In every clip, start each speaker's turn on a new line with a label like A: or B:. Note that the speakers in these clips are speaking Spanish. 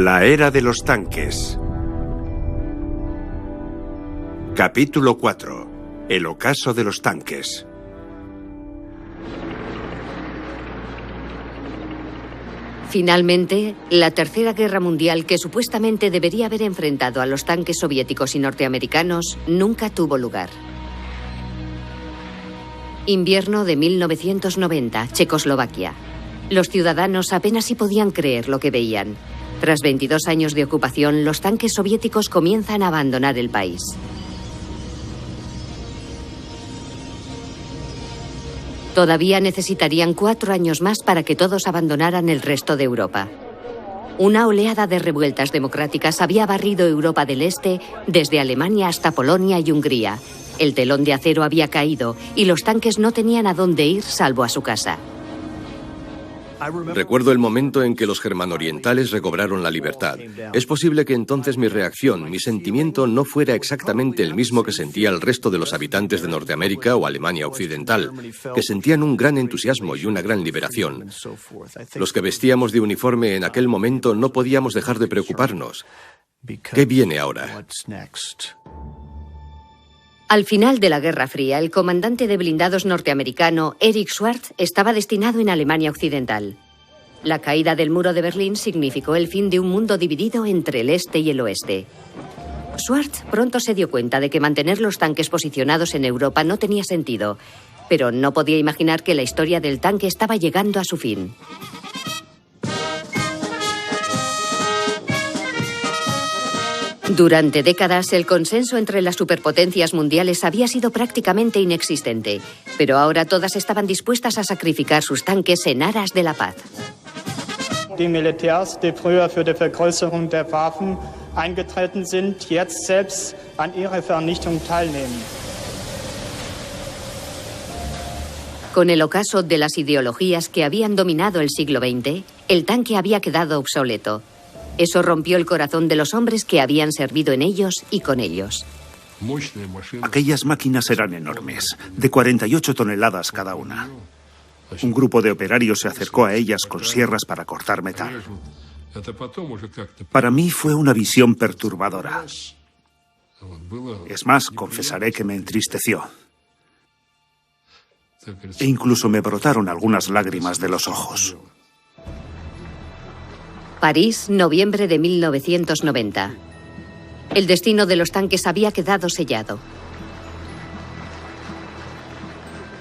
A: La era de los tanques. Capítulo 4. El ocaso de los tanques.
B: Finalmente, la Tercera Guerra Mundial, que supuestamente debería haber enfrentado a los tanques soviéticos y norteamericanos, nunca tuvo lugar. Invierno de 1990, Checoslovaquia. Los ciudadanos apenas si podían creer lo que veían. Tras 22 años de ocupación, los tanques soviéticos comienzan a abandonar el país. Todavía necesitarían 4 años más para que todos abandonaran el resto de Europa. Una oleada de revueltas democráticas había barrido Europa del Este desde Alemania hasta Polonia y Hungría. El telón de acero había caído y los tanques no tenían a dónde ir salvo a su casa.
C: Recuerdo el momento en que los germanorientales recobraron la libertad. Es posible que entonces mi reacción, mi sentimiento no fuera exactamente el mismo que sentía el resto de los habitantes de Norteamérica o Alemania Occidental, que sentían un gran entusiasmo y una gran liberación. Los que vestíamos de uniforme en aquel momento no podíamos dejar de preocuparnos. ¿Qué viene ahora?
B: Al final de la Guerra Fría, el comandante de blindados norteamericano Erich Schwartz estaba destinado en Alemania Occidental. La caída del muro de Berlín significó el fin de un mundo dividido entre el este y el oeste. Schwartz pronto se dio cuenta de que mantener los tanques posicionados en Europa no tenía sentido, pero no podía imaginar que la historia del tanque estaba llegando a su fin. Durante décadas, el consenso entre las superpotencias mundiales había sido prácticamente inexistente, pero ahora todas estaban dispuestas a sacrificar sus tanques en aras de la paz.
D: Die Militärs, die früher für die Vergrößerung der Waffen eingetreten sind, jetzt selbst an ihrer Vernichtung teilnehmen.
B: Con el ocaso de las ideologías que habían dominado el siglo XX, el tanque había quedado obsoleto. Eso rompió el corazón de los hombres que habían servido en ellos y con ellos.
E: Aquellas máquinas eran enormes, de 48 toneladas cada una. Un grupo de operarios se acercó a ellas con sierras para cortar metal. Para mí fue una visión perturbadora. Es más, confesaré que me entristeció. E incluso me brotaron algunas lágrimas de los ojos.
B: París, noviembre de 1990. El destino de los tanques había quedado sellado.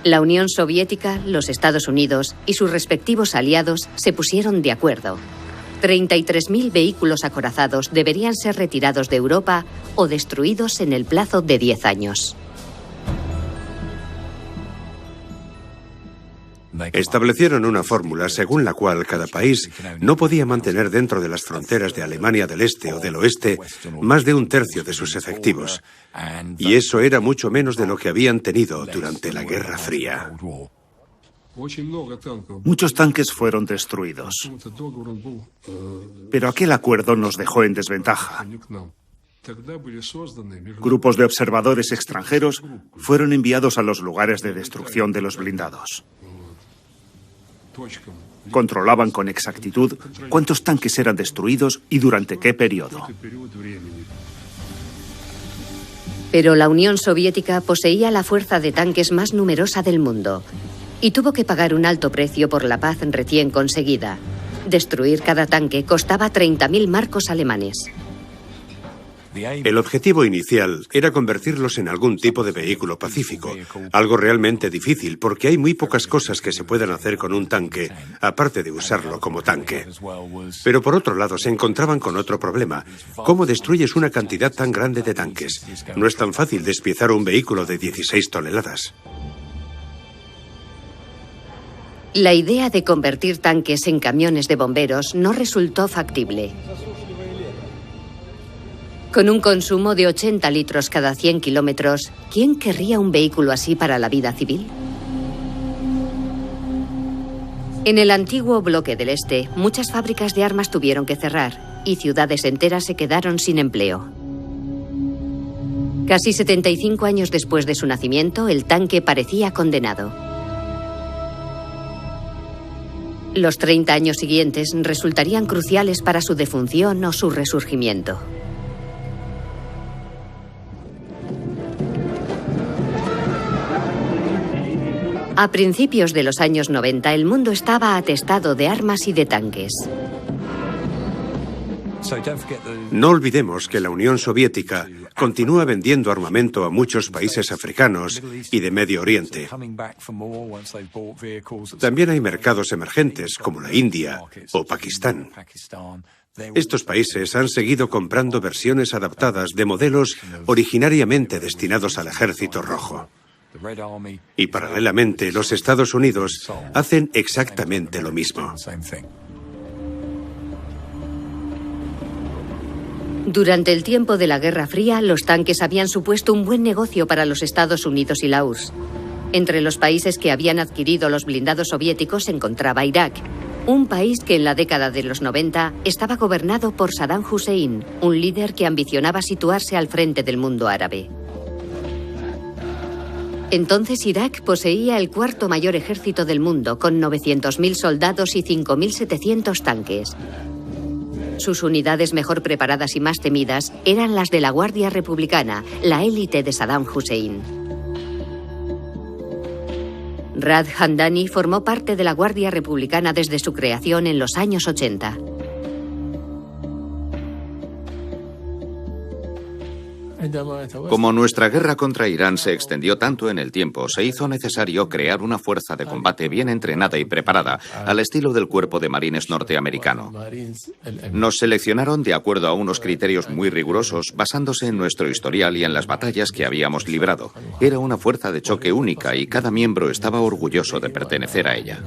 B: La Unión Soviética, los Estados Unidos y sus respectivos aliados se pusieron de acuerdo. 33.000 vehículos acorazados deberían ser retirados de Europa o destruidos en el plazo de 10 años.
A: Establecieron una fórmula según la cual cada país no podía mantener dentro de las fronteras de Alemania del Este o del Oeste más de 1/3 de sus efectivos. Y eso era mucho menos de lo que habían tenido durante la Guerra Fría.
E: Muchos tanques fueron destruidos. Pero aquel acuerdo nos dejó en desventaja. Grupos de observadores extranjeros fueron enviados a los lugares de destrucción de los blindados. Controlaban con exactitud cuántos tanques eran destruidos y durante qué periodo.
B: Pero la Unión Soviética poseía la fuerza de tanques más numerosa del mundo y tuvo que pagar un alto precio por la paz recién conseguida. Destruir cada tanque costaba 30.000 marcos alemanes.
A: El objetivo inicial era convertirlos en algún tipo de vehículo pacífico, algo realmente difícil porque hay muy pocas cosas que se puedan hacer con un tanque, aparte de usarlo como tanque. Pero por otro lado se encontraban con otro problema. ¿Cómo destruyes una cantidad tan grande de tanques? No es tan fácil despiezar un vehículo de 16 toneladas.
B: La idea de convertir tanques en camiones de bomberos no resultó factible. Con un consumo de 80 litros cada 100 kilómetros, ¿quién querría un vehículo así para la vida civil? En el antiguo bloque del Este, muchas fábricas de armas tuvieron que cerrar y ciudades enteras se quedaron sin empleo. Casi 75 años después de su nacimiento, el tanque parecía condenado. Los 30 años siguientes resultarían cruciales para su defunción o su resurgimiento. A principios de los años 90, el mundo estaba atestado de armas y de tanques.
A: No olvidemos que la Unión Soviética continúa vendiendo armamento a muchos países africanos y de Medio Oriente. También hay mercados emergentes como la India o Pakistán. Estos países han seguido comprando versiones adaptadas de modelos originariamente destinados al Ejército Rojo. Y paralelamente, los Estados Unidos hacen exactamente lo mismo.
B: Durante el tiempo de la Guerra Fría, los tanques habían supuesto un buen negocio para los Estados Unidos y la URSS. Entre los países que habían adquirido los blindados soviéticos se encontraba Irak, un país que en la década de los 90 estaba gobernado por Saddam Hussein, un líder que ambicionaba situarse al frente del mundo árabe. Entonces Irak poseía el cuarto mayor ejército del mundo, con 900.000 soldados y 5.700 tanques. Sus unidades mejor preparadas y más temidas eran las de la Guardia Republicana, la élite de Saddam Hussein. Rad Hamdani formó parte de la Guardia Republicana desde su creación en los años 80.
F: Como nuestra guerra contra Irán se extendió tanto en el tiempo, se hizo necesario crear una fuerza de combate bien entrenada y preparada, al estilo del Cuerpo de Marines norteamericano. Nos seleccionaron de acuerdo a unos criterios muy rigurosos, basándose en nuestro historial y en las batallas que habíamos librado. Era una fuerza de choque única y cada miembro estaba orgulloso de pertenecer a ella.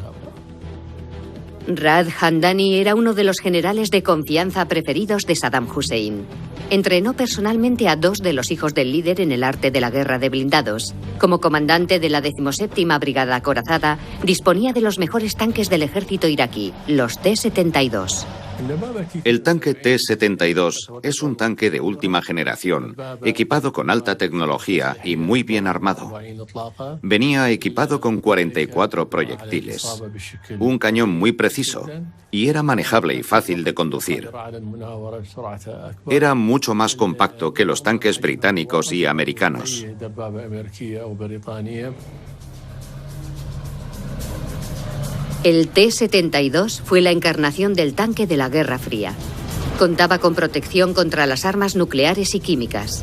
B: Rad Hamdani era uno de los generales de confianza preferidos de Saddam Hussein. Entrenó personalmente a 2 de los hijos del líder en el arte de la guerra de blindados. Como comandante de la 17ª Brigada Acorazada, disponía de los mejores tanques del ejército iraquí, los T-72.
F: El tanque T-72 es un tanque de última generación, equipado con alta tecnología y muy bien armado. Venía equipado con 44 proyectiles, un cañón muy preciso, y era manejable y fácil de conducir. Era mucho más compacto que los tanques británicos y americanos.
B: El T-72 fue la encarnación del tanque de la Guerra Fría. Contaba con protección contra las armas nucleares y químicas.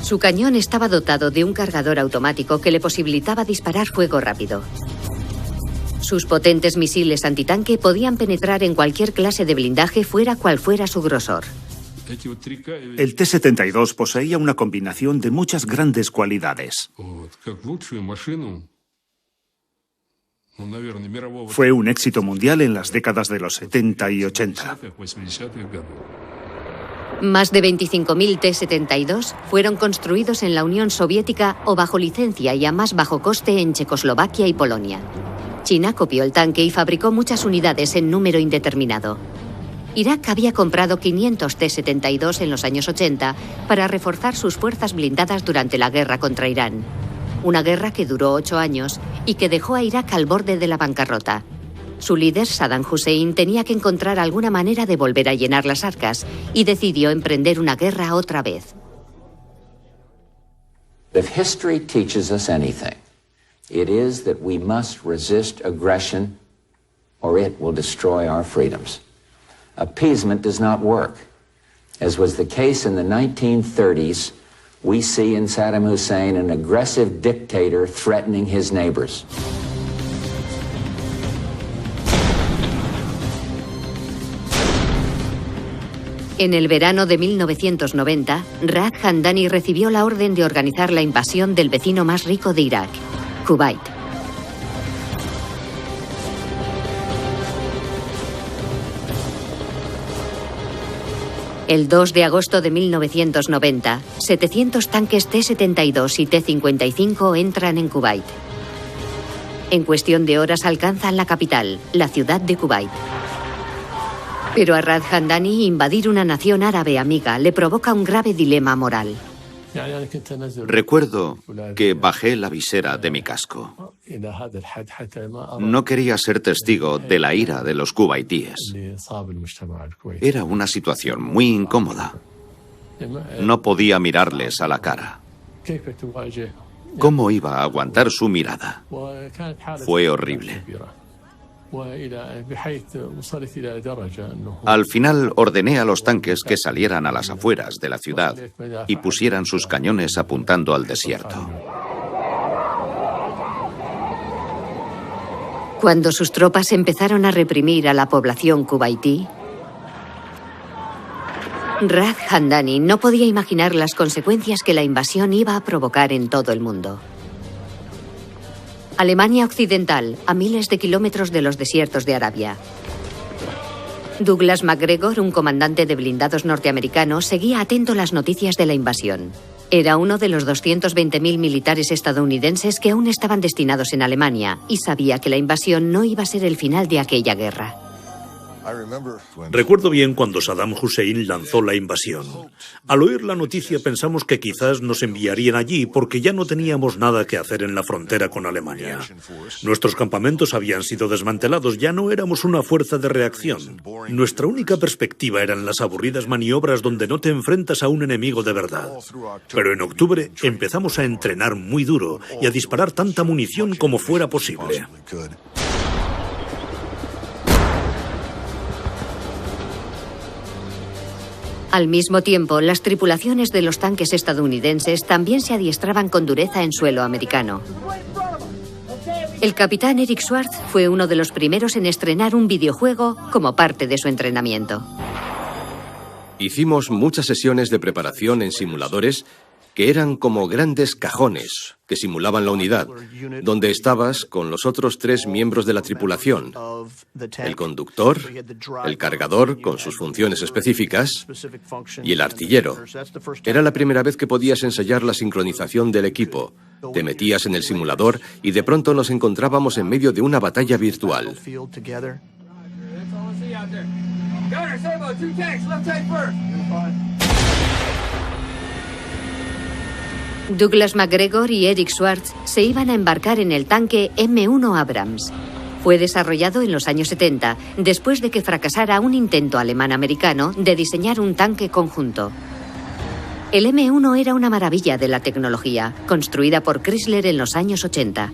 B: Su cañón estaba dotado de un cargador automático que le posibilitaba disparar fuego rápido. Sus potentes misiles antitanque podían penetrar en cualquier clase de blindaje, fuera cual fuera su grosor.
E: El T-72 poseía una combinación de muchas grandes cualidades. Fue un éxito mundial en las décadas de los 70 y 80.
B: Más de 25.000 T-72 fueron construidos en la Unión Soviética o bajo licencia y a más bajo coste en Checoslovaquia y Polonia. China copió el tanque y fabricó muchas unidades en número indeterminado. Irak había comprado 500 T-72 en los años 80 para reforzar sus fuerzas blindadas durante la guerra contra Irán. Una guerra que duró 8 años y que dejó a Irak al borde de la bancarrota. Su líder, Saddam Hussein, tenía que encontrar alguna manera de volver a llenar las arcas y decidió emprender una guerra otra vez.
G: If history teaches us anything, it is that we must resist aggression or it will destroy our freedoms. Appeasement does not work. As was the case in the 1930s, we see in Saddam Hussein an aggressive dictator threatening his neighbors.
B: En el verano de 1990, Rad Hamdani recibió la orden de organizar la invasión del vecino más rico de Irak, Kuwait. El 2 de agosto de 1990, 700 tanques T-72 y T-55 entran en Kuwait. En cuestión de horas alcanzan la capital, la ciudad de Kuwait. Pero a Rad Hamdani invadir una nación árabe amiga le provoca un grave dilema moral.
F: Recuerdo que bajé la visera de mi casco. No quería ser testigo de la ira de los cubaitíes. Era una situación muy incómoda. No podía mirarles a la cara. ¿Cómo iba a aguantar su mirada? Fue horrible. Al final ordené a los tanques que salieran a las afueras de la ciudad y pusieran sus cañones apuntando al desierto.
B: Cuando sus tropas empezaron a reprimir a la población kuwaití, Raj Hamdani no podía imaginar las consecuencias que la invasión iba a provocar en todo el mundo. Alemania Occidental, a miles de kilómetros de los desiertos de Arabia. Douglas MacGregor, un comandante de blindados norteamericano, seguía atento las noticias de la invasión. Era uno de los 220.000 militares estadounidenses que aún estaban destinados en Alemania y sabía que la invasión no iba a ser el final de aquella guerra.
H: Recuerdo bien cuando Saddam Hussein lanzó la invasión. Al oír la noticia pensamos que quizás nos enviarían allí porque ya no teníamos nada que hacer en la frontera con Alemania. Nuestros campamentos habían sido desmantelados, ya no éramos una fuerza de reacción. Nuestra única perspectiva eran las aburridas maniobras donde no te enfrentas a un enemigo de verdad. Pero en octubre empezamos a entrenar muy duro y a disparar tanta munición como fuera posible.
B: Al mismo tiempo, las tripulaciones de los tanques estadounidenses también se adiestraban con dureza en suelo americano. El capitán Eric Schwartz fue uno de los primeros en estrenar un videojuego como parte de su entrenamiento.
C: Hicimos muchas sesiones de preparación en simuladores que eran como grandes cajones que simulaban la unidad, donde estabas con los otros 3 miembros de la tripulación, el conductor, el cargador con sus funciones específicas y el artillero. Era la primera vez que podías ensayar la sincronización del equipo. Te metías en el simulador y de pronto nos encontrábamos en medio de una batalla virtual.
B: Douglas MacGregor y Eric Schwartz se iban a embarcar en el tanque M1 Abrams. Fue desarrollado en los años 70, después de que fracasara un intento alemán-americano de diseñar un tanque conjunto. El M1 era una maravilla de la tecnología, construida por Chrysler en los años 80.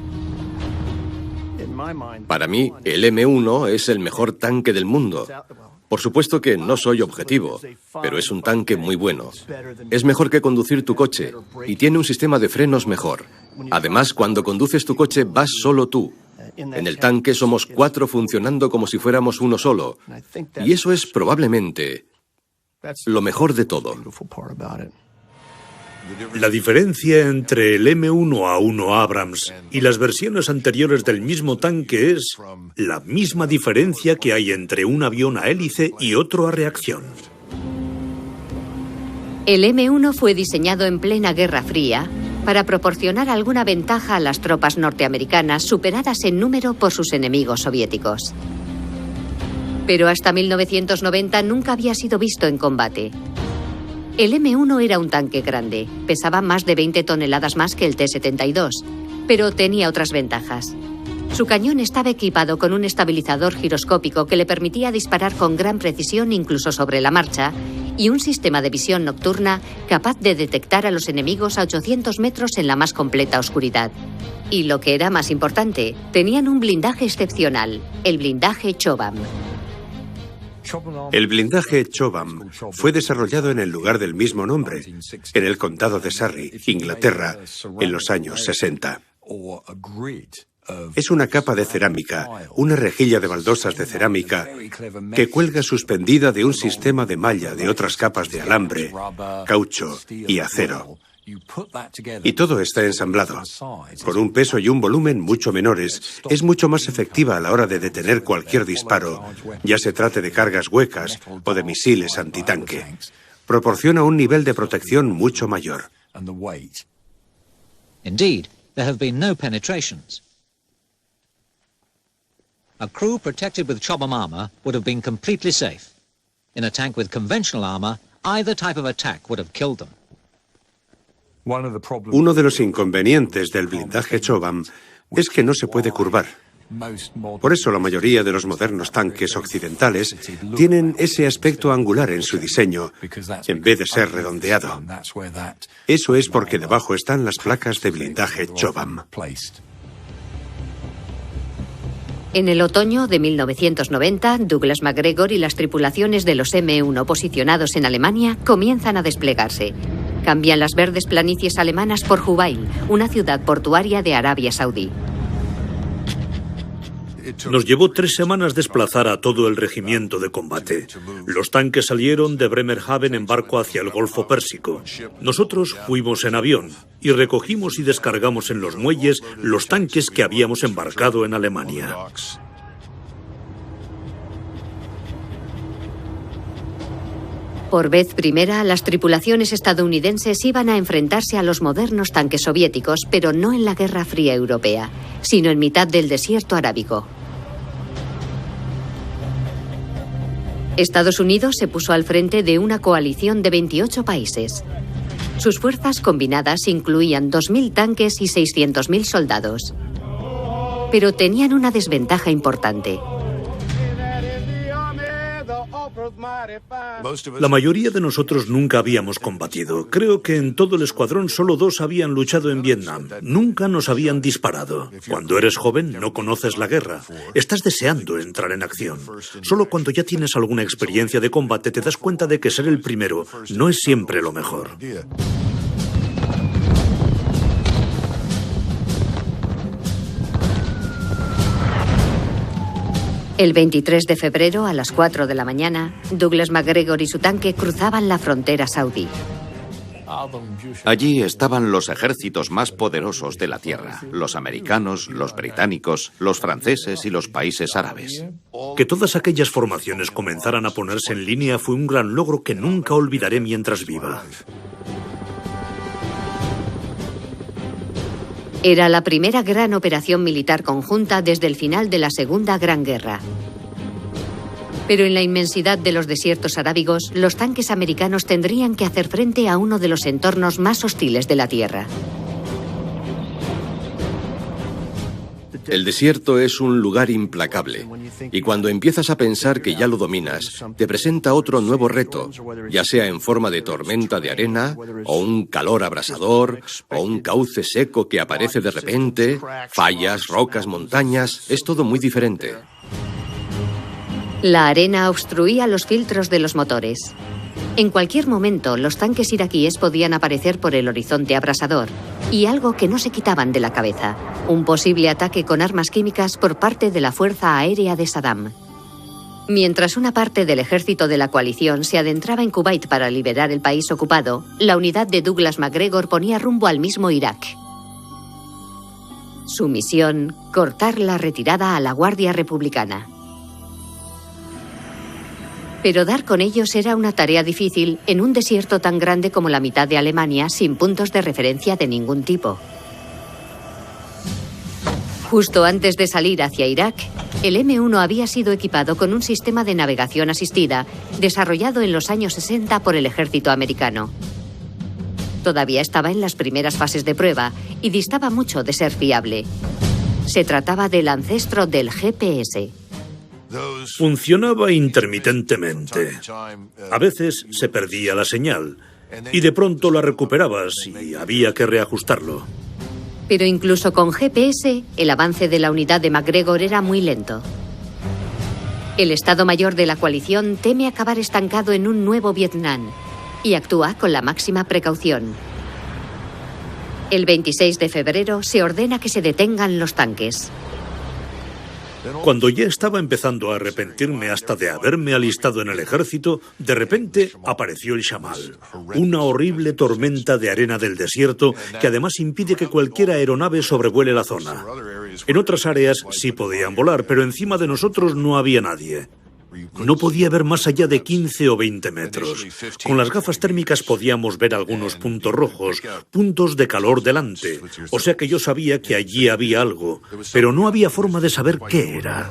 C: Para mí, el M1 es el mejor tanque del mundo. Por supuesto que no soy objetivo, pero es un tanque muy bueno. Es mejor que conducir tu coche y tiene un sistema de frenos mejor. Además, cuando conduces tu coche vas solo tú. En el tanque somos 4 funcionando como si fuéramos uno solo. Y eso es probablemente lo mejor de todo.
H: La diferencia entre el M1A1 Abrams y las versiones anteriores del mismo tanque es la misma diferencia que hay entre un avión a hélice y otro a reacción.
B: El M1 fue diseñado en plena Guerra Fría para proporcionar alguna ventaja a las tropas norteamericanas superadas en número por sus enemigos soviéticos. Pero hasta 1990 nunca había sido visto en combate. El M1 era un tanque grande, pesaba más de 20 toneladas más que el T-72, pero tenía otras ventajas. Su cañón estaba equipado con un estabilizador giroscópico que le permitía disparar con gran precisión incluso sobre la marcha y un sistema de visión nocturna capaz de detectar a los enemigos a 800 metros en la más completa oscuridad. Y lo que era más importante, tenían un blindaje excepcional, el blindaje Chobham.
A: El blindaje Chobham fue desarrollado en el lugar del mismo nombre, en el condado de Surrey, Inglaterra, en los años 60. Es una capa de cerámica, una rejilla de baldosas de cerámica que cuelga suspendida de un sistema de malla de otras capas de alambre, caucho y acero. Y todo está ensamblado. Con un peso y un volumen mucho menores, es mucho más efectiva a la hora de detener cualquier disparo, ya se trate de cargas huecas o de misiles antitanque. Proporciona un nivel de protección mucho mayor.
I: Indeed, there have been no penetrations. A crew protected with Chobham armor would have been completely safe. In a tank with conventional armor, either type of attack would have killed them.
A: Uno de los inconvenientes del blindaje Chobham es que no se puede curvar. Por eso la mayoría de los modernos tanques occidentales tienen ese aspecto angular en su diseño, en vez de ser redondeado. Eso es porque debajo están las placas de blindaje Chobham.
B: En el otoño de 1990, Douglas MacGregor y las tripulaciones de los M1 posicionados en Alemania comienzan a desplegarse. Cambian las verdes planicies alemanas por Jubail, una ciudad portuaria de Arabia Saudí.
H: Nos llevó 3 semanas desplazar a todo el regimiento de combate. Los tanques salieron de Bremerhaven en barco hacia el Golfo Pérsico. Nosotros fuimos en avión y recogimos y descargamos en los muelles los tanques que habíamos embarcado en Alemania.
B: Por vez primera, las tripulaciones estadounidenses iban a enfrentarse a los modernos tanques soviéticos, pero no en la Guerra Fría Europea, sino en mitad del desierto arábigo. Estados Unidos se puso al frente de una coalición de 28 países. Sus fuerzas combinadas incluían 2.000 tanques y 600.000 soldados. Pero tenían una desventaja importante.
H: La mayoría de nosotros nunca habíamos combatido. Creo que en todo el escuadrón solo 2 habían luchado en Vietnam. Nunca nos habían disparado. Cuando eres joven no conoces la guerra. Estás deseando entrar en acción. Solo cuando ya tienes alguna experiencia de combate te das cuenta de que ser el primero no es siempre lo mejor.
B: El 23 de febrero, a las 4 de la mañana, Douglas MacGregor y su tanque cruzaban la frontera saudí.
F: Allí estaban los ejércitos más poderosos de la Tierra, los americanos, los británicos, los franceses y los países árabes.
H: Que todas aquellas formaciones comenzaran a ponerse en línea fue un gran logro que nunca olvidaré mientras viva.
B: Era la primera gran operación militar conjunta desde el final de la Segunda Gran Guerra. Pero en la inmensidad de los desiertos arábigos, los tanques americanos tendrían que hacer frente a uno de los entornos más hostiles de la Tierra.
C: El desierto es un lugar implacable, y cuando empiezas a pensar que ya lo dominas, te presenta otro nuevo reto, ya sea en forma de tormenta de arena, o un calor abrasador, o un cauce seco que aparece de repente, fallas, rocas, montañas, es todo muy diferente.
B: La arena obstruía los filtros de los motores. En cualquier momento, los tanques iraquíes podían aparecer por el horizonte abrasador, y algo que no se quitaban de la cabeza, un posible ataque con armas químicas por parte de la Fuerza Aérea de Saddam. Mientras una parte del ejército de la coalición se adentraba en Kuwait para liberar el país ocupado, la unidad de Douglas MacGregor ponía rumbo al mismo Irak. Su misión, cortar la retirada a la Guardia Republicana. Pero dar con ellos era una tarea difícil en un desierto tan grande como la mitad de Alemania, sin puntos de referencia de ningún tipo. Justo antes de salir hacia Irak, el M1 había sido equipado con un sistema de navegación asistida desarrollado en los años 60 por el ejército americano. Todavía estaba en las primeras fases de prueba y distaba mucho de ser fiable. Se trataba del ancestro del GPS.
H: Funcionaba intermitentemente. A veces se perdía la señal y de pronto la recuperabas y había que reajustarlo.
B: Pero incluso con GPS, el avance de la unidad de MacGregor era muy lento. El Estado Mayor de la coalición teme acabar estancado en un nuevo Vietnam y actúa con la máxima precaución. El 26 de febrero se ordena que se detengan los tanques.
H: Cuando ya estaba empezando a arrepentirme hasta de haberme alistado en el ejército, de repente apareció el Shamal, una horrible tormenta de arena del desierto que además impide que cualquier aeronave sobrevuele la zona. En otras áreas sí podían volar, pero encima de nosotros no había nadie. No podía ver más allá de 15 o 20 metros. Con las gafas térmicas podíamos ver algunos puntos rojos, puntos de calor delante. O sea que yo sabía que allí había algo, pero no había forma de saber qué era.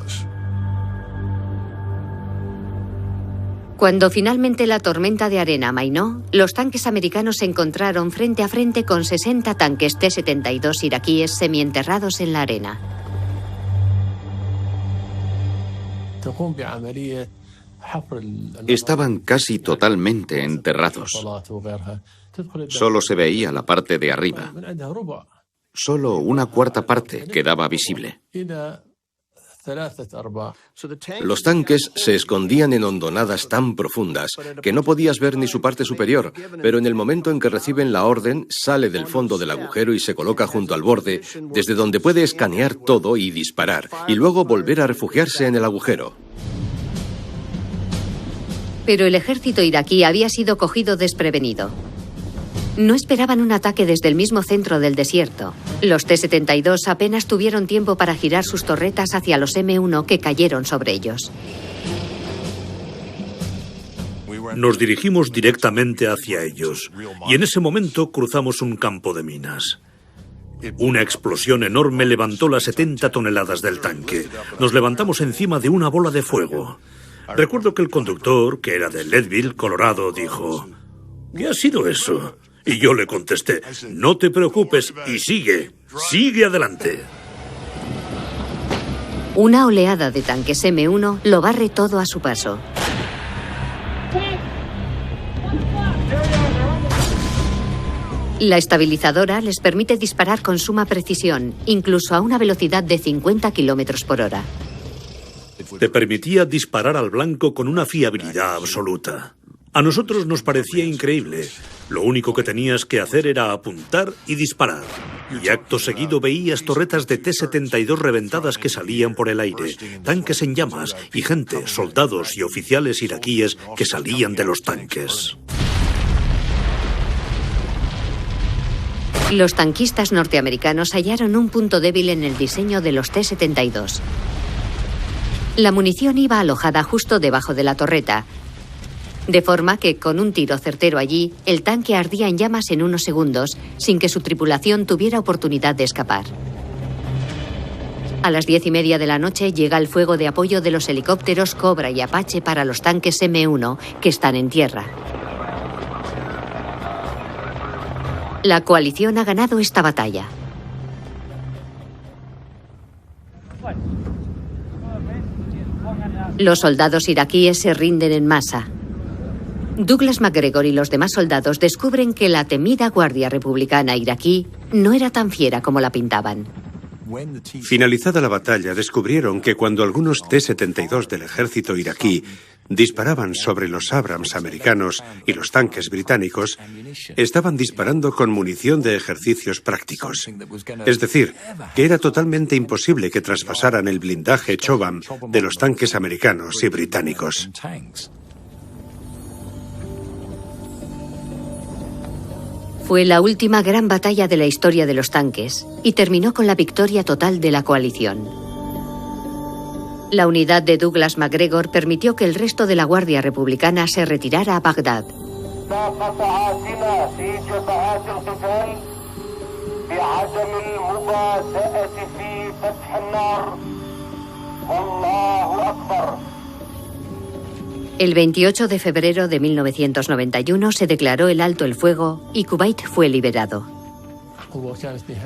B: Cuando finalmente la tormenta de arena amainó, los tanques americanos se encontraron frente a frente con 60 tanques T-72 iraquíes semienterrados en la arena.
F: Estaban casi totalmente enterrados. Solo se veía la parte de arriba. Solo una cuarta parte quedaba visible.
C: Los tanques se escondían en hondonadas tan profundas que no podías ver ni su parte superior, pero en el momento en que reciben la orden, sale del fondo del agujero y se coloca junto al borde, desde donde puede escanear todo y disparar, y luego volver a refugiarse en el agujero.
B: Pero el ejército iraquí había sido cogido desprevenido. No esperaban un ataque desde el mismo centro del desierto. Los T-72 apenas tuvieron tiempo para girar sus torretas hacia los M1 que cayeron sobre ellos.
H: Nos dirigimos directamente hacia ellos y en ese momento cruzamos un campo de minas. Una explosión enorme levantó las 70 toneladas del tanque. Nos levantamos encima de una bola de fuego. Recuerdo que el conductor, que era de Leadville, Colorado, dijo: ¿qué ha sido eso? Y yo le contesté: no te preocupes y sigue adelante.
B: Una oleada de tanques M1 lo barre todo a su paso. La estabilizadora les permite disparar con suma precisión, incluso a una velocidad de 50 kilómetros por hora.
H: Te permitía disparar al blanco con una fiabilidad absoluta. A nosotros nos parecía increíble. Lo único que tenías que hacer era apuntar y disparar. Y acto seguido veías torretas de T-72 reventadas que salían por el aire, tanques en llamas y gente, soldados y oficiales iraquíes que salían de los tanques.
B: Los tanquistas norteamericanos hallaron un punto débil en el diseño de los T-72. La munición iba alojada justo debajo de la torreta, de forma que con un tiro certero allí, el tanque ardía en llamas en unos segundos, sin que su tripulación tuviera oportunidad de escapar. A las 10:30 de la noche llega el fuego de apoyo de los helicópteros Cobra y Apache para los tanques M1 que están en tierra. La coalición ha ganado esta batalla. Los soldados iraquíes se rinden en masa. Douglas MacGregor y los demás soldados descubren que la temida Guardia Republicana iraquí no era tan fiera como la pintaban.
A: Finalizada la batalla, descubrieron que cuando algunos T-72 del ejército iraquí disparaban sobre los Abrams americanos y los tanques británicos, estaban disparando con munición de ejercicios prácticos. Es decir, que era totalmente imposible que traspasaran el blindaje Chobham de los tanques americanos y británicos.
B: Fue la última gran batalla de la historia de los tanques y terminó con la victoria total de la coalición. La unidad de Douglas MacGregor permitió que el resto de la Guardia Republicana se retirara a Bagdad. El 28 de febrero de 1991 se declaró el alto el fuego y Kuwait fue liberado.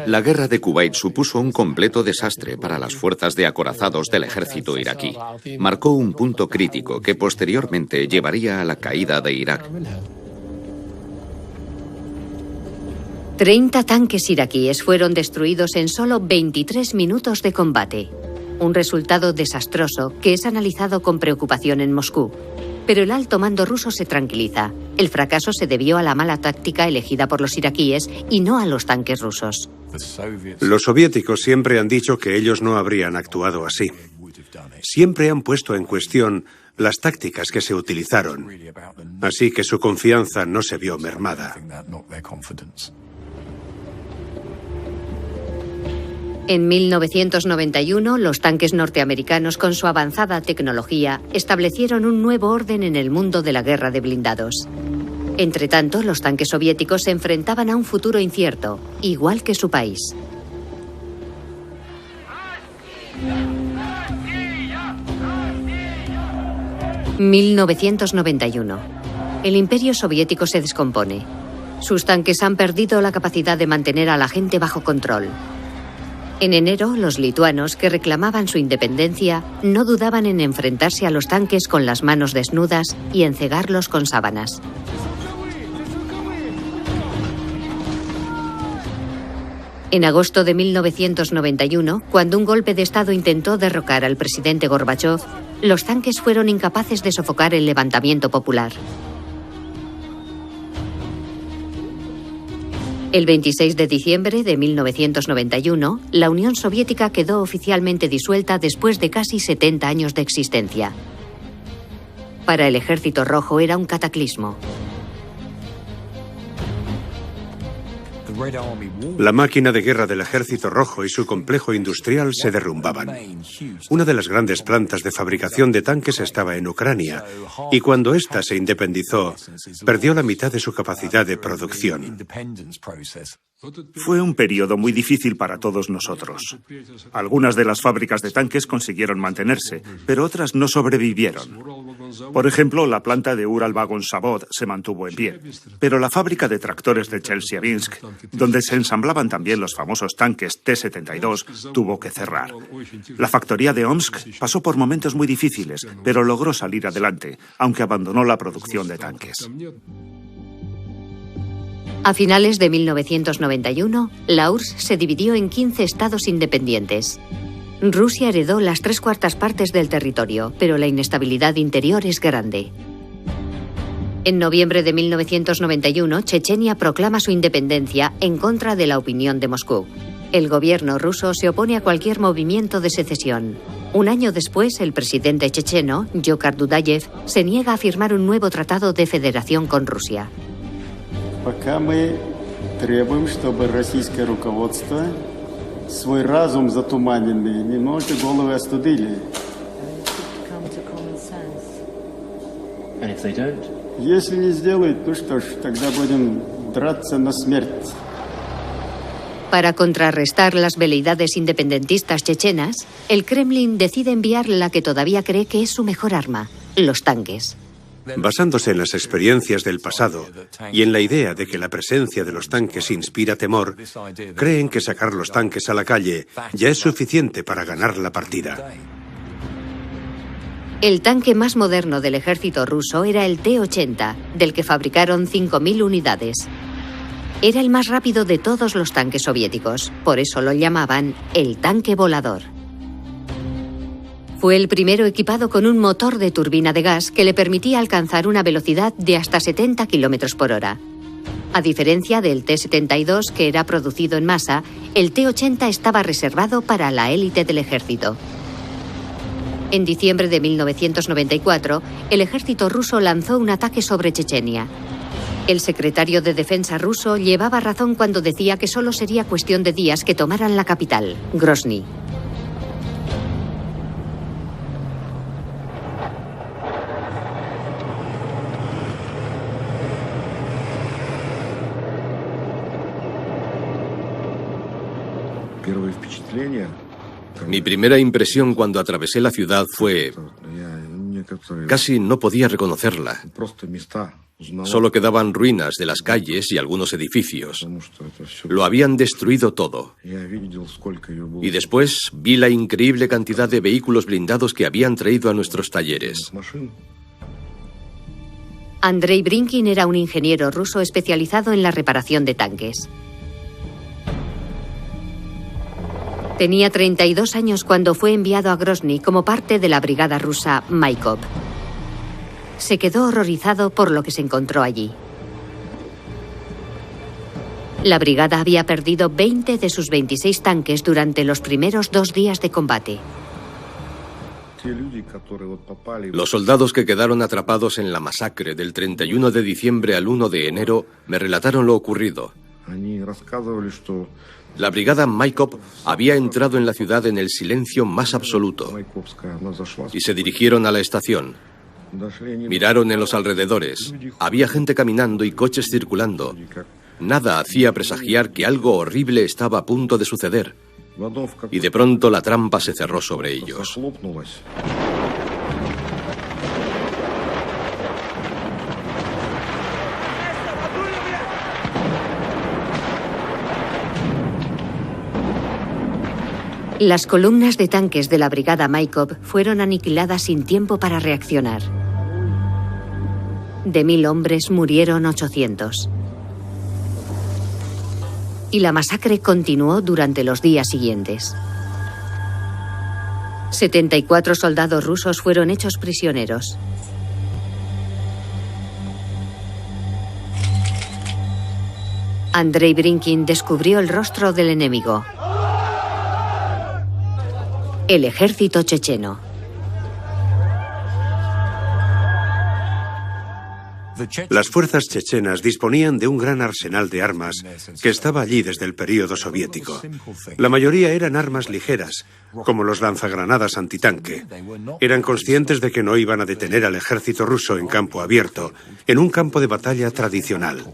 F: La guerra de Kuwait supuso un completo desastre para las fuerzas de acorazados del ejército iraquí. Marcó un punto crítico que posteriormente llevaría a la caída de Irak.
B: 30 tanques iraquíes fueron destruidos en solo 23 minutos de combate. Un resultado desastroso que es analizado con preocupación en Moscú. Pero el alto mando ruso se tranquiliza. El fracaso se debió a la mala táctica elegida por los iraquíes y no a los tanques rusos.
A: Los soviéticos siempre han dicho que ellos no habrían actuado así. Siempre han puesto en cuestión las tácticas que se utilizaron. Así que su confianza no se vio mermada.
B: En 1991, los tanques norteamericanos, con su avanzada tecnología, establecieron un nuevo orden en el mundo de la guerra de blindados. Entretanto, los tanques soviéticos se enfrentaban a un futuro incierto, igual que su país. 1991. El imperio soviético se descompone. Sus tanques han perdido la capacidad de mantener a la gente bajo control. En enero, los lituanos, que reclamaban su independencia, no dudaban en enfrentarse a los tanques con las manos desnudas y en cegarlos con sábanas. En agosto de 1991, cuando un golpe de Estado intentó derrocar al presidente Gorbachov, los tanques fueron incapaces de sofocar el levantamiento popular. El 26 de diciembre de 1991, la Unión Soviética quedó oficialmente disuelta después de casi 70 años de existencia. Para el Ejército Rojo era un cataclismo.
A: La máquina de guerra del Ejército Rojo y su complejo industrial se derrumbaban. Una de las grandes plantas de fabricación de tanques estaba en Ucrania, y cuando ésta se independizó, perdió la mitad de su capacidad de producción.
E: Fue un periodo muy difícil para todos nosotros. Algunas de las fábricas de tanques consiguieron mantenerse, pero otras no sobrevivieron. Por ejemplo, la planta de Uralvagonzavod se mantuvo en pie, pero la fábrica de tractores de Chelyabinsk, donde se ensamblaban también los famosos tanques T-72, tuvo que cerrar. La factoría de Omsk pasó por momentos muy difíciles, pero logró salir adelante, aunque abandonó la producción de tanques.
B: A finales de 1991, la URSS se dividió en 15 estados independientes. Rusia heredó las 3/4 partes del territorio, pero la inestabilidad interior es grande. En noviembre de 1991, Chechenia proclama su independencia en contra de la opinión de Moscú. El gobierno ruso se opone a cualquier movimiento de secesión. Un año después, el presidente checheno, Dzhokhar Dudayev, se niega a firmar un nuevo tratado de federación con Rusia.
J: Пока мы требуем, чтобы российское руководство свой разум затуманенный немного головы остудили. Если не сделают, ну что ж, тогда будем драться на смерть.
B: Para contrarrestar las veleidades independentistas chechenas, el Kremlin decide enviar la que todavía cree que es su mejor arma, los tanques.
A: Basándose en las experiencias del pasado y en la idea de que la presencia de los tanques inspira temor, creen que sacar los tanques a la calle ya es suficiente para ganar la partida.
B: El tanque más moderno del ejército ruso era el T-80, del que fabricaron 5.000 unidades. Era el más rápido de todos los tanques soviéticos, por eso lo llamaban el tanque volador. Fue el primero equipado con un motor de turbina de gas que le permitía alcanzar una velocidad de hasta 70 km por hora. A diferencia del T-72, que era producido en masa, el T-80 estaba reservado para la élite del ejército. En diciembre de 1994, el ejército ruso lanzó un ataque sobre Chechenia. El secretario de Defensa ruso llevaba razón cuando decía que solo sería cuestión de días que tomaran la capital, Grozny.
C: Mi primera impresión cuando atravesé la ciudad fue... Casi no podía reconocerla. Solo quedaban ruinas de las calles y algunos edificios. Lo habían destruido todo. Y después vi la increíble cantidad de vehículos blindados que habían traído a nuestros talleres.
B: Andrei Brinkin era un ingeniero ruso especializado en la reparación de tanques. Tenía 32 años cuando fue enviado a Grozny como parte de la brigada rusa Maikop. Se quedó horrorizado por lo que se encontró allí. La brigada había perdido 20 de sus 26 tanques durante los primeros 2 días de combate.
C: Los soldados que quedaron atrapados en la masacre del 31 de diciembre al 1 de enero me relataron lo ocurrido. La brigada Maikop había entrado en la ciudad en el silencio más absoluto y se dirigieron a la estación. Miraron en los alrededores. Había gente caminando y coches circulando. Nada hacía presagiar que algo horrible estaba a punto de suceder. Y de pronto la trampa se cerró sobre ellos.
B: Las columnas de tanques de la brigada Maikop fueron aniquiladas sin tiempo para reaccionar. De 1000 hombres murieron 800. Y la masacre continuó durante los días siguientes. 74 soldados rusos fueron hechos prisioneros. Andrei Brinkin descubrió el rostro del enemigo: el ejército checheno.
A: Las fuerzas chechenas disponían de un gran arsenal de armas que estaba allí desde el período soviético. La mayoría eran armas ligeras, como los lanzagranadas antitanque. Eran conscientes de que no iban a detener al ejército ruso en campo abierto, en un campo de batalla tradicional.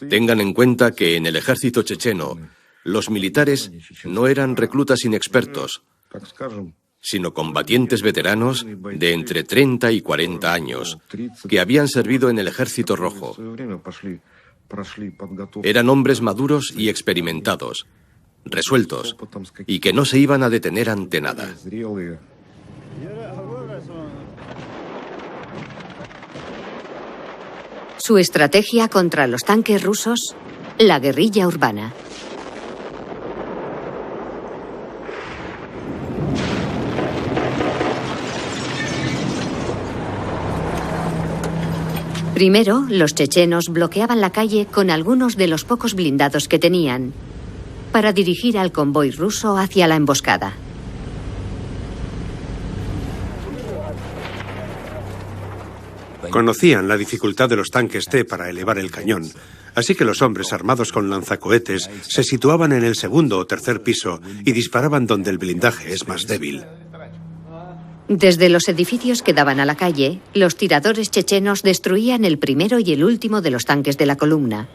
C: Tengan en cuenta que en el ejército checheno los militares no eran reclutas inexpertos, sino combatientes veteranos de entre 30 y 40 años, que habían servido en el Ejército Rojo. Eran hombres maduros y experimentados, resueltos, y que no se iban a detener ante nada.
B: Su estrategia contra los tanques rusos: la guerrilla urbana. Primero, los chechenos bloqueaban la calle con algunos de los pocos blindados que tenían, para dirigir al convoy ruso hacia la emboscada.
A: Conocían la dificultad de los tanques T para elevar el cañón, así que los hombres armados con lanzacohetes se situaban en el segundo o tercer piso y disparaban donde el blindaje es más débil.
B: Desde los edificios que daban a la calle, los tiradores chechenos destruían el primero y el último de los tanques de la columna.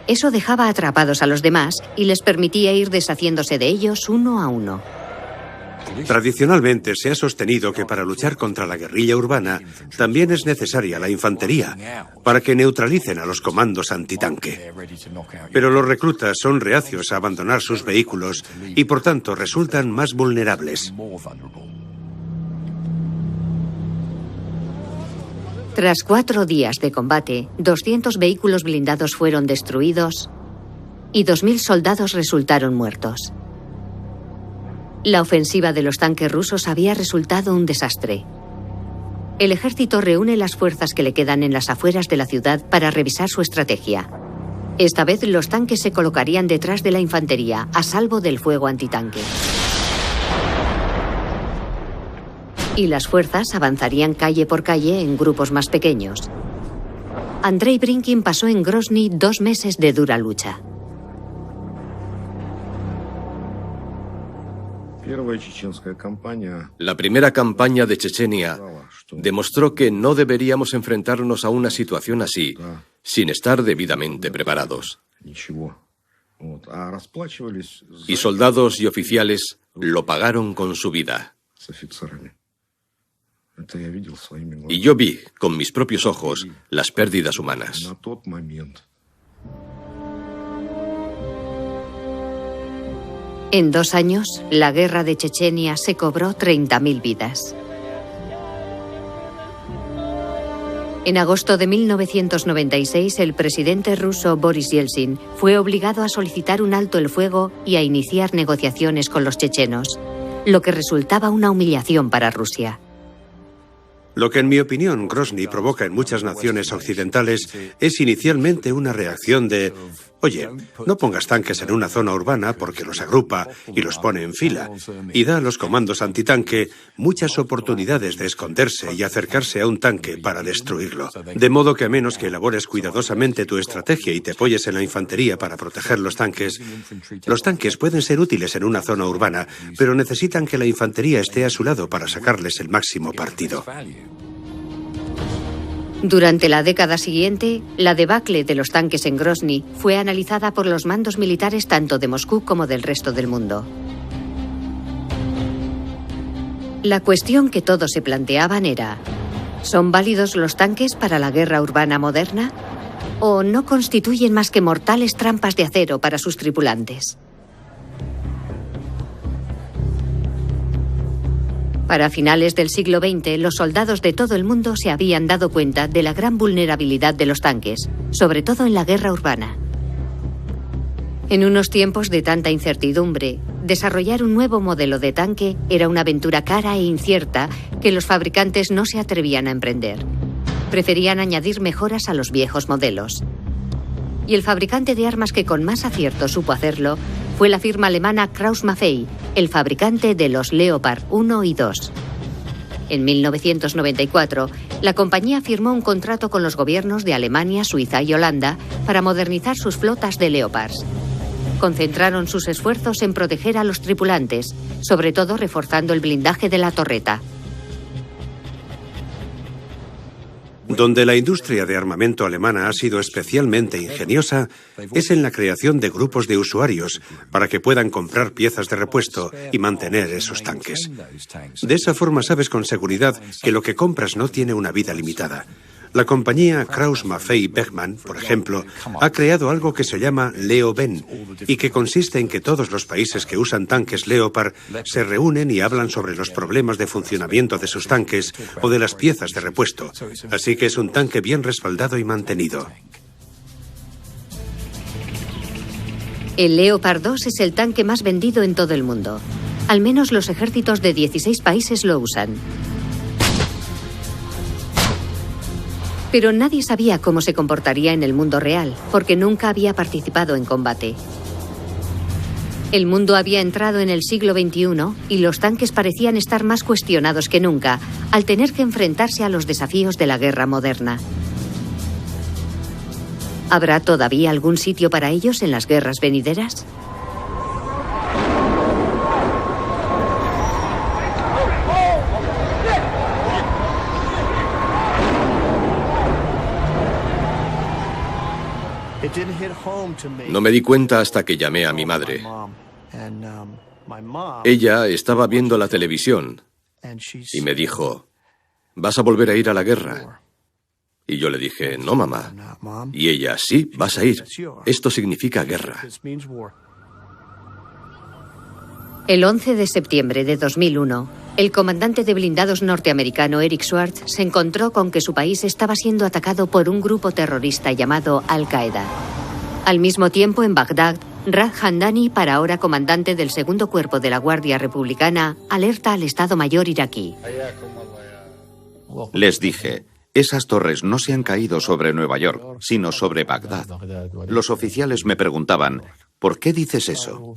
B: Eso dejaba atrapados a los demás y les permitía ir deshaciéndose de ellos uno a uno.
A: Tradicionalmente se ha sostenido que para luchar contra la guerrilla urbana también es necesaria la infantería, para que neutralicen a los comandos antitanque. Pero los reclutas son reacios a abandonar sus vehículos y por tanto resultan más vulnerables.
B: Tras 4 días de combate, 200 vehículos blindados fueron destruidos y 2000 soldados resultaron muertos. La ofensiva de los tanques rusos había resultado un desastre. El ejército reúne las fuerzas que le quedan en las afueras de la ciudad para revisar su estrategia. Esta vez los tanques se colocarían detrás de la infantería, a salvo del fuego antitanque. Y las fuerzas avanzarían calle por calle en grupos más pequeños. Andrei Brinkin pasó en Grozny 2 meses de dura lucha.
C: La primera campaña de Chechenia demostró que no deberíamos enfrentarnos a una situación así sin estar debidamente preparados. Y soldados y oficiales lo pagaron con su vida. Y yo vi, con mis propios ojos, las pérdidas humanas.
B: En 2 años, la guerra de Chechenia se cobró 30.000 vidas. En agosto de 1996, el presidente ruso Boris Yeltsin fue obligado a solicitar un alto el fuego y a iniciar negociaciones con los chechenos, lo que resultaba una humillación para Rusia.
A: Lo que en mi opinión Grozny provoca en muchas naciones occidentales es inicialmente una reacción de: oye, no pongas tanques en una zona urbana porque los agrupa y los pone en fila, y da a los comandos antitanque muchas oportunidades de esconderse y acercarse a un tanque para destruirlo. De modo que a menos que elabores cuidadosamente tu estrategia y te apoyes en la infantería para proteger los tanques pueden ser útiles en una zona urbana, pero necesitan que la infantería esté a su lado para sacarles el máximo partido.
B: Durante la década siguiente, la debacle de los tanques en Grozny fue analizada por los mandos militares tanto de Moscú como del resto del mundo. La cuestión que todos se planteaban era: ¿son válidos los tanques para la guerra urbana moderna? o no constituyen más que mortales trampas de acero para sus tripulantes. Para finales del siglo XX, los soldados de todo el mundo se habían dado cuenta de la gran vulnerabilidad de los tanques, sobre todo en la guerra urbana. En unos tiempos de tanta incertidumbre, desarrollar un nuevo modelo de tanque era una aventura cara e incierta que los fabricantes no se atrevían a emprender. Preferían añadir mejoras a los viejos modelos. Y el fabricante de armas que con más acierto supo hacerlo fue la firma alemana Krauss-Maffei, el fabricante de los Leopard 1 y 2. En 1994, la compañía firmó un contrato con los gobiernos de Alemania, Suiza y Holanda para modernizar sus flotas de Leopards. Concentraron sus esfuerzos en proteger a los tripulantes, sobre todo reforzando el blindaje de la torreta.
A: Donde la industria de armamento alemana ha sido especialmente ingeniosa es en la creación de grupos de usuarios para que puedan comprar piezas de repuesto y mantener esos tanques. De esa forma sabes con seguridad que lo que compras no tiene una vida limitada. La compañía Krauss-Maffei-Wegmann, por ejemplo, ha creado algo que se llama Leo-Ben y que consiste en que todos los países que usan tanques Leopard se reúnen y hablan sobre los problemas de funcionamiento de sus tanques o de las piezas de repuesto. Así que es un tanque bien respaldado y mantenido.
B: El Leopard 2 es el tanque más vendido en todo el mundo. Al menos los ejércitos de 16 países lo usan. Pero nadie sabía cómo se comportaría en el mundo real, porque nunca había participado en combate. El mundo había entrado en el siglo XXI y los tanques parecían estar más cuestionados que nunca, al tener que enfrentarse a los desafíos de la guerra moderna. ¿Habrá todavía algún sitio para ellos en las guerras venideras?
C: No me di cuenta hasta que llamé a mi madre. Ella estaba viendo la televisión y me dijo, ¿vas a volver a ir a la guerra? Y yo le dije, no, mamá. Y ella, sí, vas a ir. Esto significa guerra.
B: El 11 de septiembre de 2001, el comandante de blindados norteamericano Eric Schwartz se encontró con que su país estaba siendo atacado por un grupo terrorista llamado Al-Qaeda. Al mismo tiempo, en Bagdad, Raad Hamdani, para ahora comandante del segundo cuerpo de la Guardia Republicana, alerta al Estado Mayor iraquí.
F: Les dije, esas torres no se han caído sobre Nueva York, sino sobre Bagdad. Los oficiales me preguntaban, ¿por qué dices eso?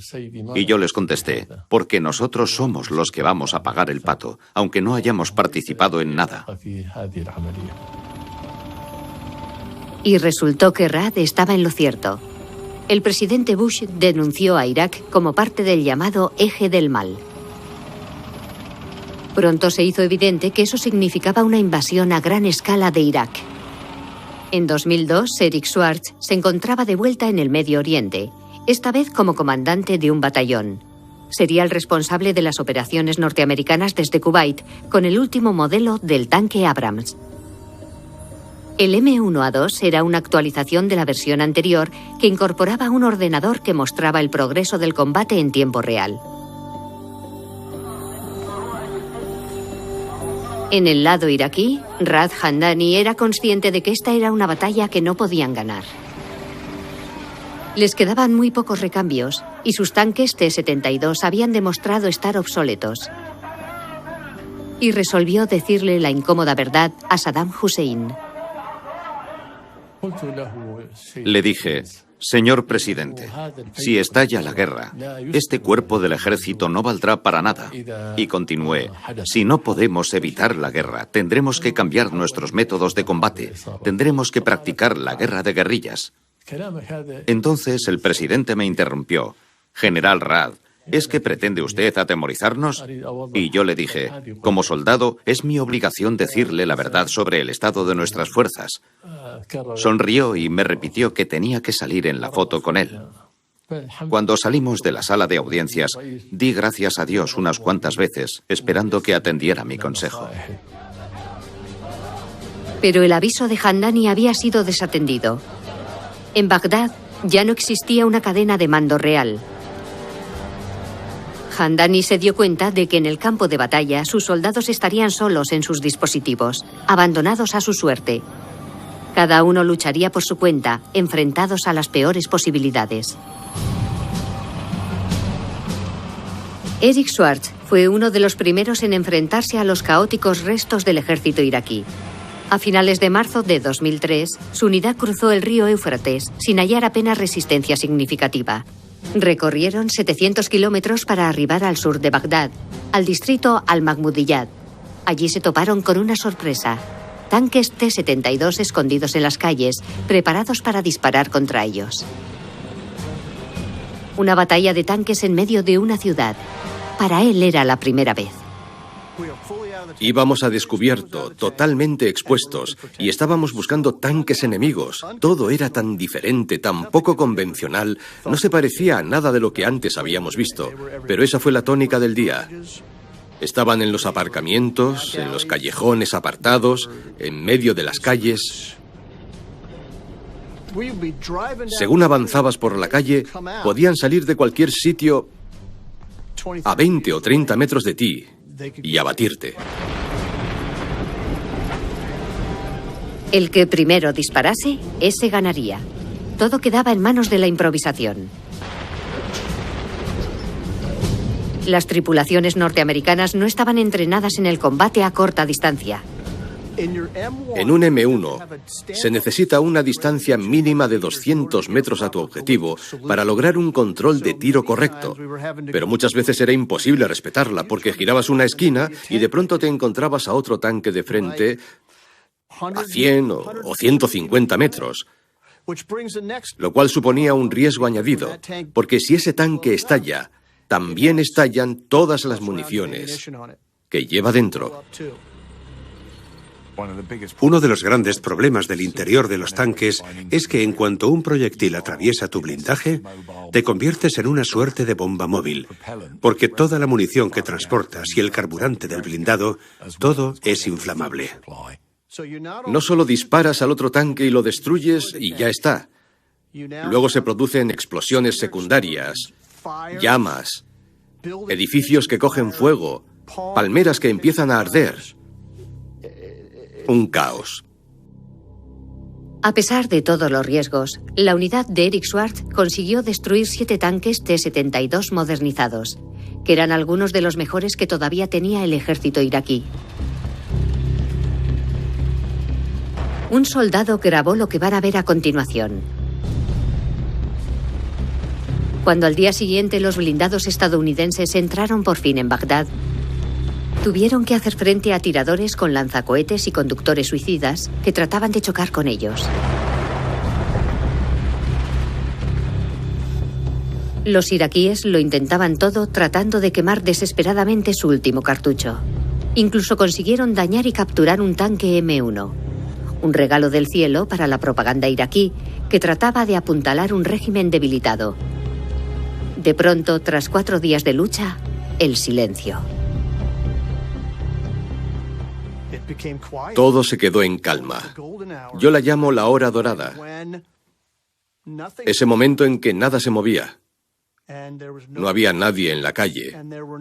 F: Y yo les contesté, porque nosotros somos los que vamos a pagar el pato, aunque no hayamos participado en nada.
B: Y resultó que Raad estaba en lo cierto. El presidente Bush denunció a Irak como parte del llamado eje del mal. Pronto se hizo evidente que eso significaba una invasión a gran escala de Irak. En 2002, Eric Schwartz se encontraba de vuelta en el Medio Oriente, esta vez como comandante de un batallón. Sería el responsable de las operaciones norteamericanas desde Kuwait, con el último modelo del tanque Abrams. El M1A2 era una actualización de la versión anterior que incorporaba un ordenador que mostraba el progreso del combate en tiempo real. En el lado iraquí, Raad Hamdani era consciente de que esta era una batalla que no podían ganar. Les quedaban muy pocos recambios y sus tanques T-72 habían demostrado estar obsoletos. Y resolvió decirle la incómoda verdad a Saddam Hussein.
F: Le dije, señor presidente, si estalla la guerra, este cuerpo del ejército no valdrá para nada. Y continué, si no podemos evitar la guerra, tendremos que cambiar nuestros métodos de combate, tendremos que practicar la guerra de guerrillas. Entonces el presidente me interrumpió, General Raad, ¿es que pretende usted atemorizarnos? Y yo le dije, como soldado, es mi obligación decirle la verdad sobre el estado de nuestras fuerzas. Sonrió y me repitió que tenía que salir en la foto con él. Cuando salimos de la sala de audiencias, di gracias a Dios unas cuantas veces, esperando que atendiera mi consejo.
B: Pero el aviso de Hamdani había sido desatendido. En Bagdad ya no existía una cadena de mando real. Hamdani se dio cuenta de que en el campo de batalla sus soldados estarían solos en sus dispositivos, abandonados a su suerte. Cada uno lucharía por su cuenta, enfrentados a las peores posibilidades. Eric Schwartz fue uno de los primeros en enfrentarse a los caóticos restos del ejército iraquí. A finales de marzo de 2003, su unidad cruzó el río Éufrates sin hallar apenas resistencia significativa. Recorrieron 700 kilómetros para arribar al sur de Bagdad, al distrito Al-Mahmudiyat. Allí se toparon con una sorpresa: tanques T-72 escondidos en las calles, preparados para disparar contra ellos. Una batalla de tanques en medio de una ciudad. Para él era la primera vez.
C: Íbamos a descubierto, totalmente expuestos, y estábamos buscando tanques enemigos. Todo era tan diferente, tan poco convencional, no se parecía a nada de lo que antes habíamos visto. Pero esa fue la tónica del día. Estaban en los aparcamientos, en los callejones apartados, en medio de las calles. Según avanzabas por la calle, podían salir de cualquier sitio a 20 o 30 metros de ti y abatirte.
B: El que primero disparase, ese ganaría. Todo quedaba en manos de la improvisación. Las tripulaciones norteamericanas no estaban entrenadas en el combate a corta distancia.
C: En un M1 se necesita una distancia mínima de 200 metros a tu objetivo para lograr un control de tiro correcto. Pero muchas veces era imposible respetarla porque girabas una esquina y de pronto te encontrabas a otro tanque de frente a 100 o 150 metros, lo cual suponía un riesgo añadido, porque si ese tanque estalla, también estallan todas las municiones que lleva dentro.
A: Uno de los grandes problemas del interior de los tanques es que en cuanto un proyectil atraviesa tu blindaje, te conviertes en una suerte de bomba móvil, porque toda la munición que transportas y el carburante del blindado, todo es inflamable.
C: No solo disparas al otro tanque y lo destruyes y ya está. Luego se producen explosiones secundarias, llamas, edificios que cogen fuego, palmeras que empiezan a arder. Un caos.
B: A pesar de todos los riesgos, la unidad de Eric Schwartz consiguió destruir 7 tanques T-72 modernizados, que eran algunos de los mejores que todavía tenía el ejército iraquí. Un soldado grabó lo que van a ver a continuación. Cuando al día siguiente los blindados estadounidenses entraron por fin en Bagdad, tuvieron que hacer frente a tiradores con lanzacohetes y conductores suicidas que trataban de chocar con ellos. Los iraquíes lo intentaban todo tratando de quemar desesperadamente su último cartucho. Incluso consiguieron dañar y capturar un tanque M1, un regalo del cielo para la propaganda iraquí que trataba de apuntalar un régimen debilitado. De pronto, tras 4 días de lucha, el silencio.
C: Todo se quedó en calma. Yo la llamo la hora dorada. Ese momento en que nada se movía. No había nadie en la calle,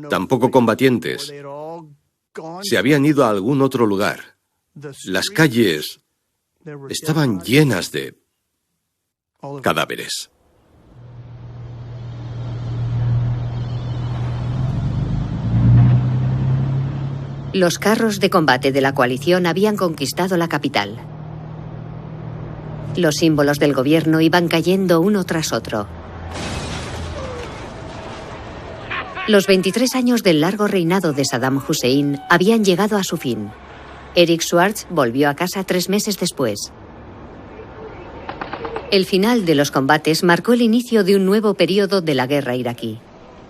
C: tampoco combatientes. Se habían ido a algún otro lugar. Las calles estaban llenas de cadáveres.
B: Los carros de combate de la coalición habían conquistado la capital. Los símbolos del gobierno iban cayendo uno tras otro. Los 23 años del largo reinado de Saddam Hussein habían llegado a su fin. Eric Schwartz volvió a casa 3 meses después. El final de los combates marcó el inicio de un nuevo periodo de la guerra iraquí,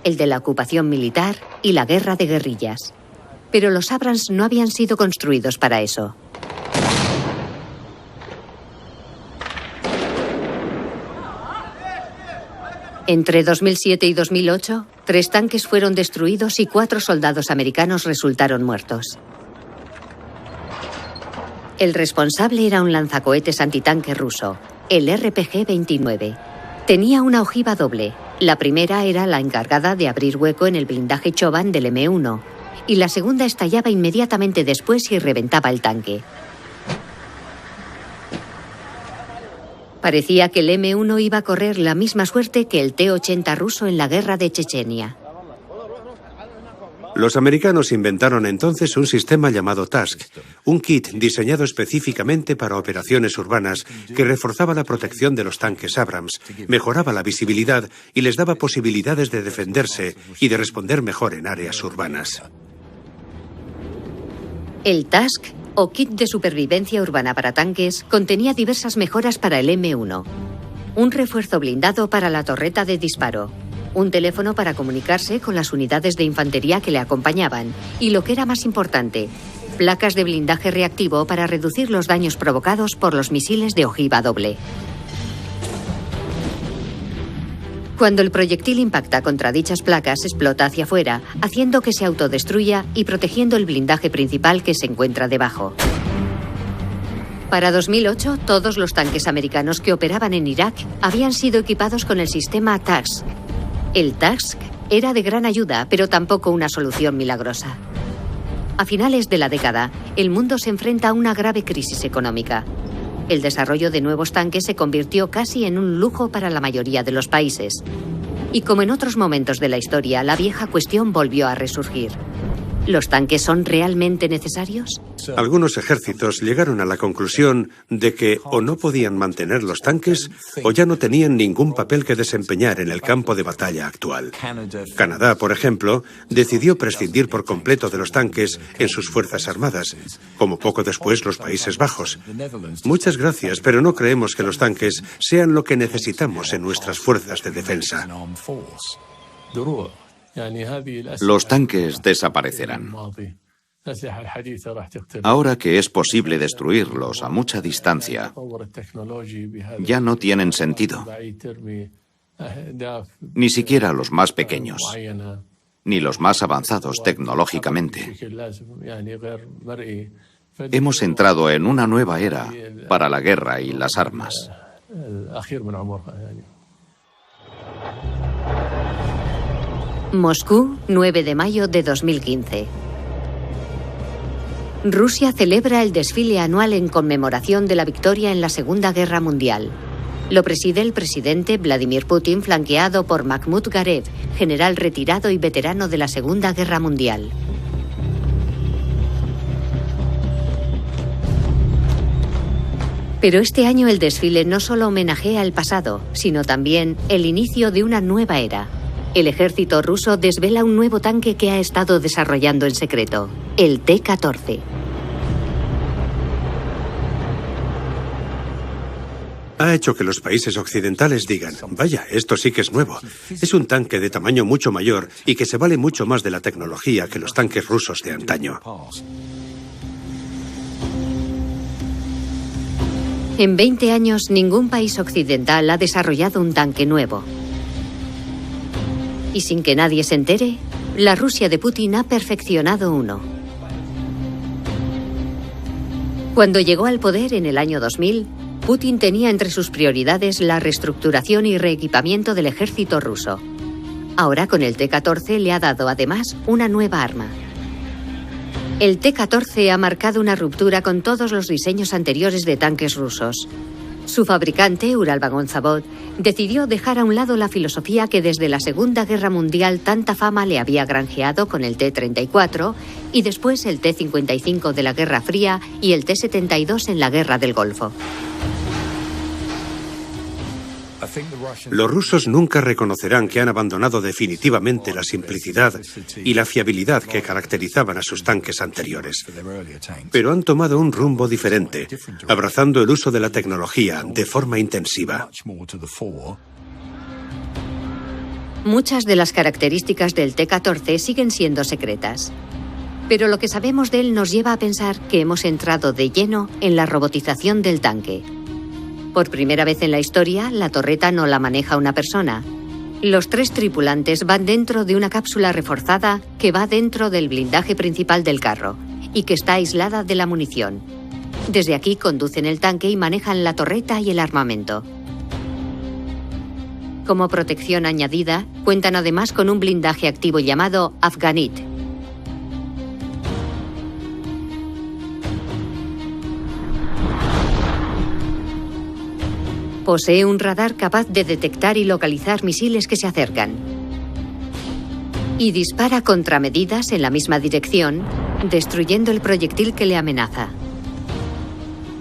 B: el de la ocupación militar y la guerra de guerrillas. Pero los Abrams no habían sido construidos para eso. Entre 2007 y 2008, 3 tanques fueron destruidos y 4 soldados americanos resultaron muertos. El responsable era un lanzacohetes antitanque ruso, el RPG-29. Tenía una ojiva doble. La primera era la encargada de abrir hueco en el blindaje Choban del M1, y la segunda estallaba inmediatamente después y reventaba el tanque. Parecía que el M1 iba a correr la misma suerte que el T-80 ruso en la guerra de Chechenia.
A: Los americanos inventaron entonces un sistema llamado TASC, un kit diseñado específicamente para operaciones urbanas que reforzaba la protección de los tanques Abrams, mejoraba la visibilidad y les daba posibilidades de defenderse y de responder mejor en áreas urbanas.
B: El TASC, o Kit de Supervivencia Urbana para Tanques, contenía diversas mejoras para el M1. Un refuerzo blindado para la torreta de disparo, un teléfono para comunicarse con las unidades de infantería que le acompañaban y, lo que era más importante, placas de blindaje reactivo para reducir los daños provocados por los misiles de ojiva doble. Cuando el proyectil impacta contra dichas placas, explota hacia afuera, haciendo que se autodestruya y protegiendo el blindaje principal que se encuentra debajo. Para 2008, todos los tanques americanos que operaban en Irak habían sido equipados con el sistema TASC. El TASC era de gran ayuda, pero tampoco una solución milagrosa. A finales de la década, el mundo se enfrenta a una grave crisis económica. El desarrollo de nuevos tanques se convirtió casi en un lujo para la mayoría de los países. Y como en otros momentos de la historia, la vieja cuestión volvió a resurgir. ¿Los tanques son realmente necesarios?
A: Algunos ejércitos llegaron a la conclusión de que o no podían mantener los tanques o ya no tenían ningún papel que desempeñar en el campo de batalla actual. Canadá, por ejemplo, decidió prescindir por completo de los tanques en sus fuerzas armadas, como poco después los Países Bajos. Muchas gracias, pero no creemos que los tanques sean lo que necesitamos en nuestras fuerzas de defensa.
F: Los tanques desaparecerán. Ahora que es posible destruirlos a mucha distancia, ya no tienen sentido. Ni siquiera los más pequeños, ni los más avanzados tecnológicamente. Hemos entrado en una nueva era para la guerra y las armas.
B: Moscú, 9 de mayo de 2015. Rusia celebra el desfile anual en conmemoración de la victoria en la Segunda Guerra Mundial. Lo preside el presidente Vladimir Putin, flanqueado por Makhmud Garev, general retirado y veterano de la Segunda Guerra Mundial. Pero este año el desfile no solo homenajea el pasado, sino también el inicio de una nueva era. El ejército ruso desvela un nuevo tanque que ha estado desarrollando en secreto, el T-14.
A: Ha hecho que los países occidentales digan, vaya, esto sí que es nuevo. Es un tanque de tamaño mucho mayor y que se vale mucho más de la tecnología que los tanques rusos de antaño.
B: En 20 años, ningún país occidental ha desarrollado un tanque nuevo. Y sin que nadie se entere, la Rusia de Putin ha perfeccionado uno. Cuando llegó al poder en el año 2000, Putin tenía entre sus prioridades la reestructuración y reequipamiento del ejército ruso. Ahora, con el T-14 le ha dado además una nueva arma. El T-14 ha marcado una ruptura con todos los diseños anteriores de tanques rusos. Su fabricante, Uralvagonzavod, decidió dejar a un lado la filosofía que desde la Segunda Guerra Mundial tanta fama le había granjeado con el T-34 y después el T-55 de la Guerra Fría y el T-72 en la Guerra del Golfo.
A: Los rusos nunca reconocerán que han abandonado definitivamente la simplicidad y la fiabilidad que caracterizaban a sus tanques anteriores. Pero han tomado un rumbo diferente, abrazando el uso de la tecnología de forma intensiva.
B: Muchas de las características del T-14 siguen siendo secretas. Pero lo que sabemos de él nos lleva a pensar que hemos entrado de lleno en la robotización del tanque. Por primera vez en la historia, la torreta no la maneja una persona. Los 3 tripulantes van dentro de una cápsula reforzada que va dentro del blindaje principal del carro y que está aislada de la munición. Desde aquí conducen el tanque y manejan la torreta y el armamento. Como protección añadida, cuentan además con un blindaje activo llamado Afghanit. Posee un radar capaz de detectar y localizar misiles que se acercan. Y dispara contramedidas en la misma dirección, destruyendo el proyectil que le amenaza.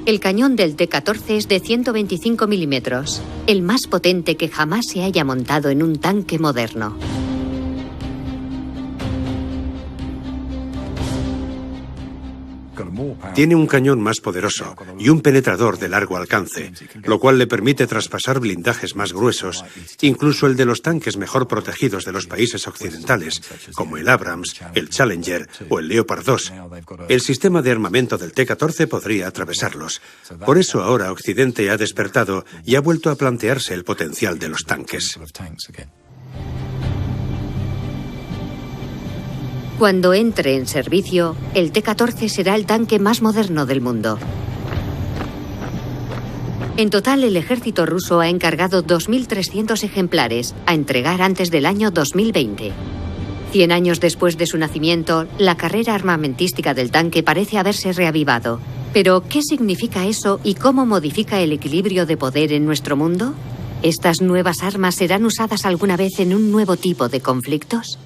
B: El cañón del T-14 es de 125 milímetros, el más potente que jamás se haya montado en un tanque moderno.
A: Tiene un cañón más poderoso y un penetrador de largo alcance, lo cual le permite traspasar blindajes más gruesos, incluso el de los tanques mejor protegidos de los países occidentales, como el Abrams, el Challenger o el Leopard 2. El sistema de armamento del T-14 podría atravesarlos. Por eso ahora Occidente ha despertado y ha vuelto a plantearse el potencial de los tanques.
B: Cuando entre en servicio, el T-14 será el tanque más moderno del mundo. En total, el ejército ruso ha encargado 2.300 ejemplares a entregar antes del año 2020. 100 años después de su nacimiento, la carrera armamentística del tanque parece haberse reavivado. Pero, ¿qué significa eso y cómo modifica el equilibrio de poder en nuestro mundo? ¿Estas nuevas armas serán usadas alguna vez en un nuevo tipo de conflictos?